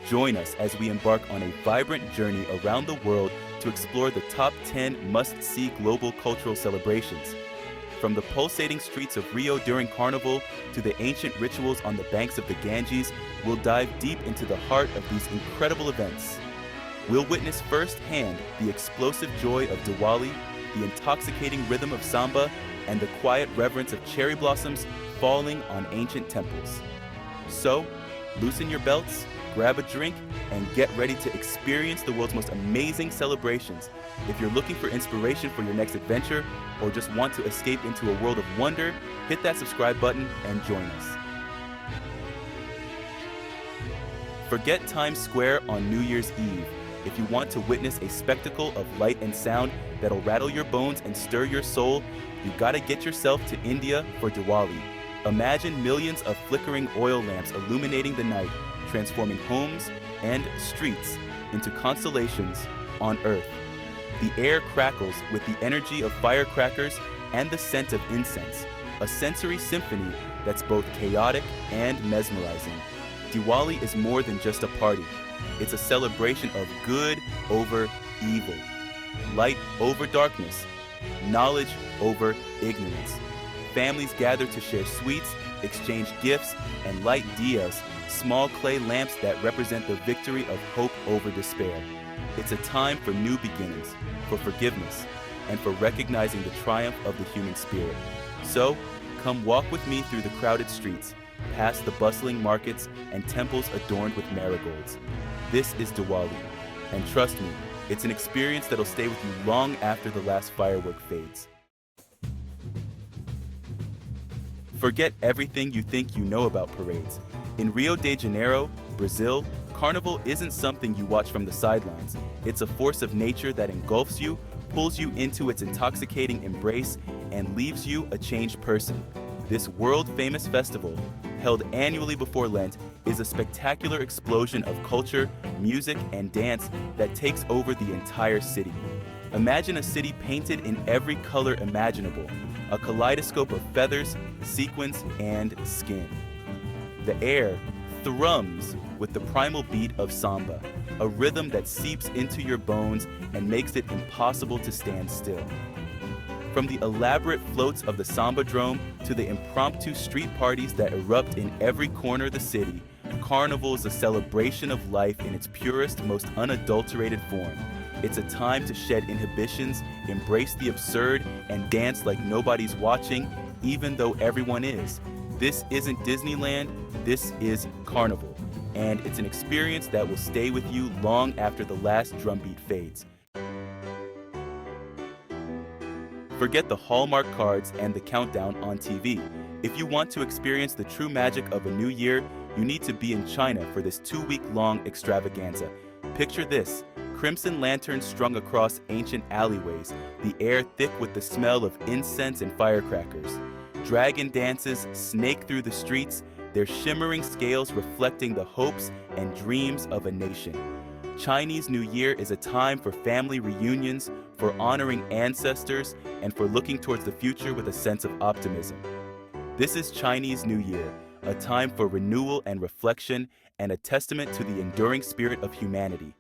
Join us as we embark on a vibrant journey around the world to explore the top 10 must-see global cultural celebrations. From the pulsating streets of Rio during Carnival to the ancient rituals on the banks of the Ganges, we'll dive deep into the heart of these incredible events. We'll witness firsthand the explosive joy of Diwali, the intoxicating rhythm of samba, and the quiet reverence of cherry blossoms falling on ancient temples. So, loosen your belts, grab a drink, and get ready to experience the world's most amazing celebrations. If you're looking for inspiration for your next adventure or just want to escape into a world of wonder, hit that subscribe button and join us. Forget Times Square on New Year's Eve. If you want to witness a spectacle of light and sound that'll rattle your bones and stir your soul, you gotta get yourself to India for Diwali. Imagine millions of flickering oil lamps illuminating the night, transforming homes and streets into constellations on Earth. The air crackles with the energy of firecrackers and the scent of incense, a sensory symphony that's both chaotic and mesmerizing. Diwali is more than just a party. It's a celebration of good over evil, light over darkness, knowledge over ignorance. Families gather to share sweets, exchange gifts, and light diyas, small clay lamps that represent the victory of hope over despair. It's a time for new beginnings, for forgiveness, and for recognizing the triumph of the human spirit. So, come walk with me through the crowded streets, past the bustling markets and temples adorned with marigolds. This is Diwali, and trust me, it's an experience that'll stay with you long after the last firework fades. Forget everything you think you know about parades. In Rio de Janeiro, Brazil, Carnival isn't something you watch from the sidelines. It's a force of nature that engulfs you, pulls you into its intoxicating embrace, and leaves you a changed person. This world-famous festival, held annually before Lent, is a spectacular explosion of culture, music, and dance that takes over the entire city. Imagine a city painted in every color imaginable, a kaleidoscope of feathers, sequins, and skin. The air thrums with the primal beat of samba, a rhythm that seeps into your bones and makes it impossible to stand still. From the elaborate floats of the samba drome to the impromptu street parties that erupt in every corner of the city, Carnival is a celebration of life in its purest, most unadulterated form. It's a time to shed inhibitions, embrace the absurd, and dance like nobody's watching, even though everyone is. This isn't Disneyland, this is Carnival, and it's an experience that will stay with you long after the last drumbeat fades. Forget the Hallmark cards and the countdown on TV. If you want to experience the true magic of a new year, you need to be in China for this 2-week-long extravaganza. Picture this: crimson lanterns strung across ancient alleyways, the air thick with the smell of incense and firecrackers. Dragon dances snake through the streets, their shimmering scales reflecting the hopes and dreams of a nation. Chinese New Year is a time for family reunions, for honoring ancestors, and for looking towards the future with a sense of optimism. This is Chinese New Year, a time for renewal and reflection, and a testament to the enduring spirit of humanity.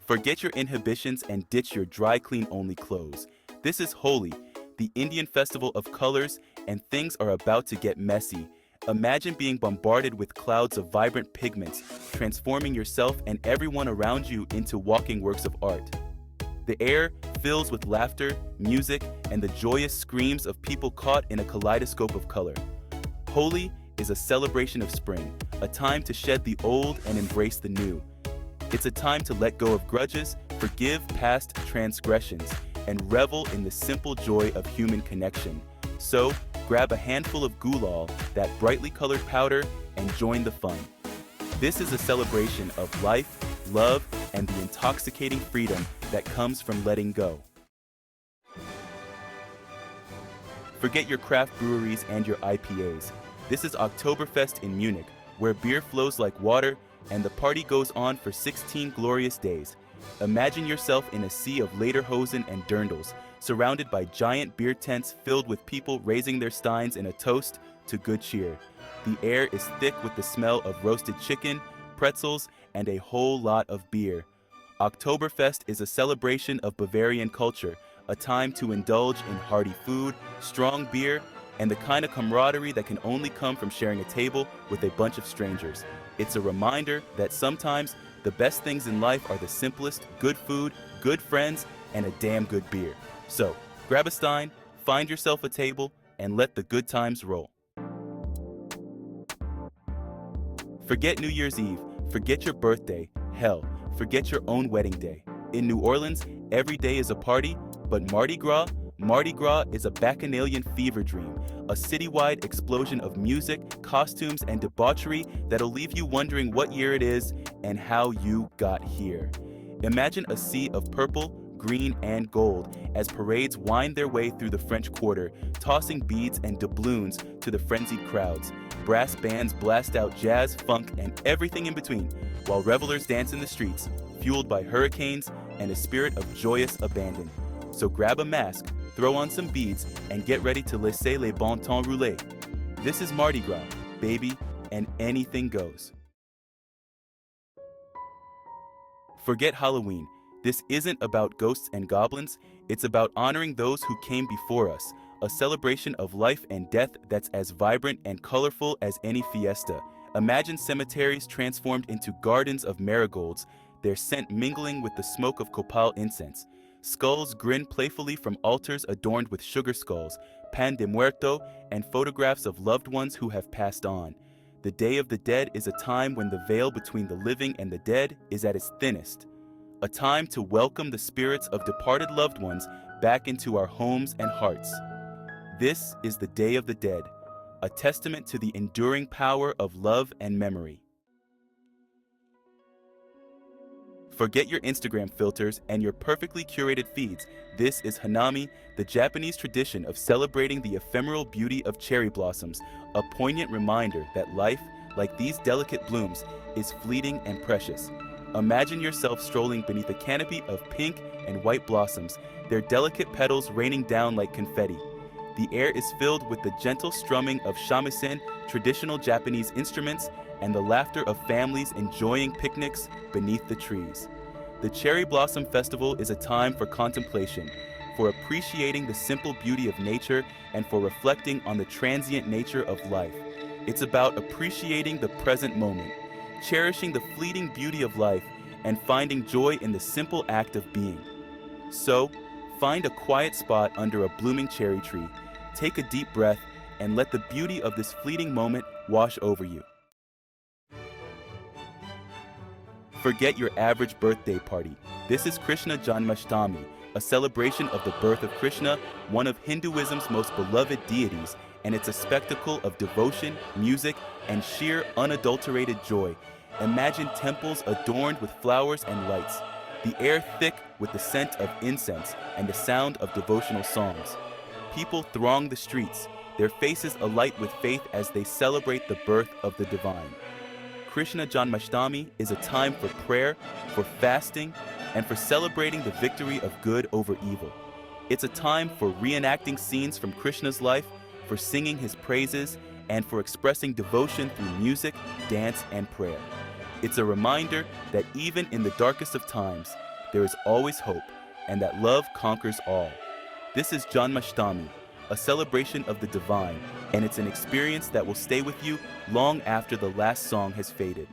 Forget your inhibitions and ditch your dry clean only clothes. This is Holi, the Indian festival of colors, and things are about to get messy. Imagine being bombarded with clouds of vibrant pigments, transforming yourself and everyone around you into walking works of art. The air fills with laughter, music, and the joyous screams of people caught in a kaleidoscope of color. Holi is a celebration of spring, a time to shed the old and embrace the new. It's a time to let go of grudges, forgive past transgressions, and revel in the simple joy of human connection. So, grab a handful of gulal, that brightly colored powder, and join the fun. This is a celebration of life, love, and the intoxicating freedom that comes from letting go. Forget your craft breweries and your IPAs. This is Oktoberfest in Munich, where beer flows like water and the party goes on for 16 glorious days. Imagine yourself in a sea of lederhosen and dirndls, surrounded by giant beer tents filled with people raising their steins in a toast to good cheer. The air is thick with the smell of roasted chicken, pretzels, and a whole lot of beer. Oktoberfest is a celebration of Bavarian culture, a time to indulge in hearty food, strong beer, and the kind of camaraderie that can only come from sharing a table with a bunch of strangers. It's a reminder that sometimes the best things in life are the simplest: good food, good friends, and a damn good beer. So, grab a stein, find yourself a table, and let the good times roll. Forget New Year's Eve, forget your birthday, hell, forget your own wedding day. In New Orleans, every day is a party, but Mardi Gras is a bacchanalian fever dream, a citywide explosion of music, costumes, and debauchery that'll leave you wondering what year it is and how you got here. Imagine a sea of purple, green, and gold as parades wind their way through the French Quarter, tossing beads and doubloons to the frenzied crowds. Brass bands blast out jazz, funk, and everything in between, while revelers dance in the streets, fueled by hurricanes and a spirit of joyous abandon. So grab a mask, throw on some beads, and get ready to laisser les bon temps rouler. This is Mardi Gras, baby, and anything goes. Forget Halloween. This isn't about ghosts and goblins, it's about honoring those who came before us, a celebration of life and death that's as vibrant and colorful as any fiesta. Imagine cemeteries transformed into gardens of marigolds, their scent mingling with the smoke of copal incense. Skulls grin playfully from altars adorned with sugar skulls, pan de muerto, and photographs of loved ones who have passed on. The Day of the Dead is a time when the veil between the living and the dead is at its thinnest. A time to welcome the spirits of departed loved ones back into our homes and hearts. This is the Day of the Dead, a testament to the enduring power of love and memory. Forget your Instagram filters and your perfectly curated feeds. This is Hanami, the Japanese tradition of celebrating the ephemeral beauty of cherry blossoms, a poignant reminder that life, like these delicate blooms, is fleeting and precious. Imagine yourself strolling beneath a canopy of pink and white blossoms, their delicate petals raining down like confetti. The air is filled with the gentle strumming of shamisen, traditional Japanese instruments, and the laughter of families enjoying picnics beneath the trees. The Cherry Blossom Festival is a time for contemplation, for appreciating the simple beauty of nature, and for reflecting on the transient nature of life. It's about appreciating the present moment, cherishing the fleeting beauty of life, and finding joy in the simple act of being. So, find a quiet spot under a blooming cherry tree, take a deep breath, and let the beauty of this fleeting moment wash over you. Forget your average birthday party. This is Krishna Janmashtami, a celebration of the birth of Krishna, one of Hinduism's most beloved deities, and it's a spectacle of devotion, music, and sheer unadulterated joy. Imagine temples adorned with flowers and lights, the air thick with the scent of incense and the sound of devotional songs. People throng the streets, their faces alight with faith as they celebrate the birth of the divine. Krishna Janmashtami is a time for prayer, for fasting, and for celebrating the victory of good over evil. It's a time for reenacting scenes from Krishna's life, for singing his praises, and for expressing devotion through music, dance, and prayer. It's a reminder that even in the darkest of times, there is always hope, and that love conquers all. This is Janmashtami, a celebration of the divine, and it's an experience that will stay with you long after the last song has faded.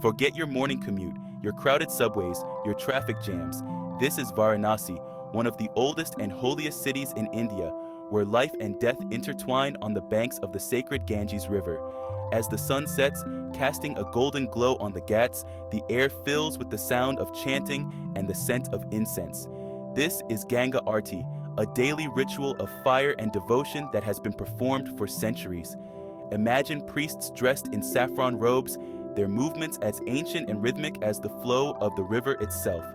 Forget your morning commute, your crowded subways, your traffic jams. This is Varanasi, one of the oldest and holiest cities in India, where life and death intertwine on the banks of the sacred Ganges River. As the sun sets, casting a golden glow on the Ghats, the air fills with the sound of chanting and the scent of incense. This is Ganga Aarti, a daily ritual of fire and devotion that has been performed for centuries. Imagine priests dressed in saffron robes, their movements as ancient and rhythmic as the flow of the river itself.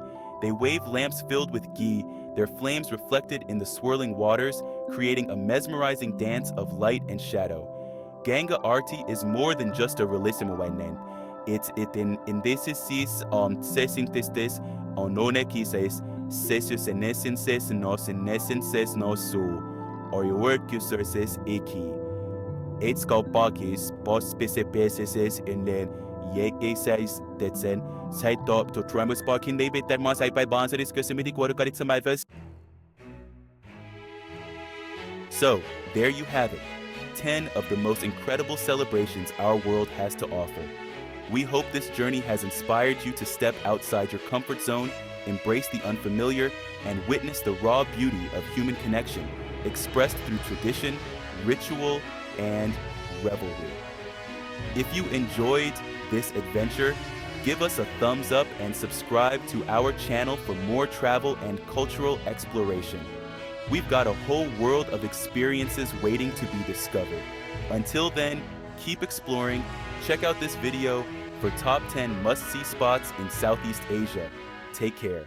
They wave lamps filled with ghee, their flames reflected in the swirling waters, creating a mesmerizing dance of light and shadow. Ganga Aarti is more than just a relissimo wainen. It's in indecis sesintistes onone kises sesius enesenses nos enesenses nos su or your work resources iki. Eight skalpakis, boss specipesis in len, yeke says detsen, side top to tramus parking David that must I by bonds and discussing what got it to my first. So, there you have it, 10 of the most incredible celebrations our world has to offer. We hope this journey has inspired you to step outside your comfort zone, embrace the unfamiliar, and witness the raw beauty of human connection, expressed through tradition, ritual, and revelry. If you enjoyed this adventure, give us a thumbs up and subscribe to our channel for more travel and cultural exploration. We've got a whole world of experiences waiting to be discovered. Until then, keep exploring. Check out this video for top 10 must-see spots in Southeast Asia. Take care.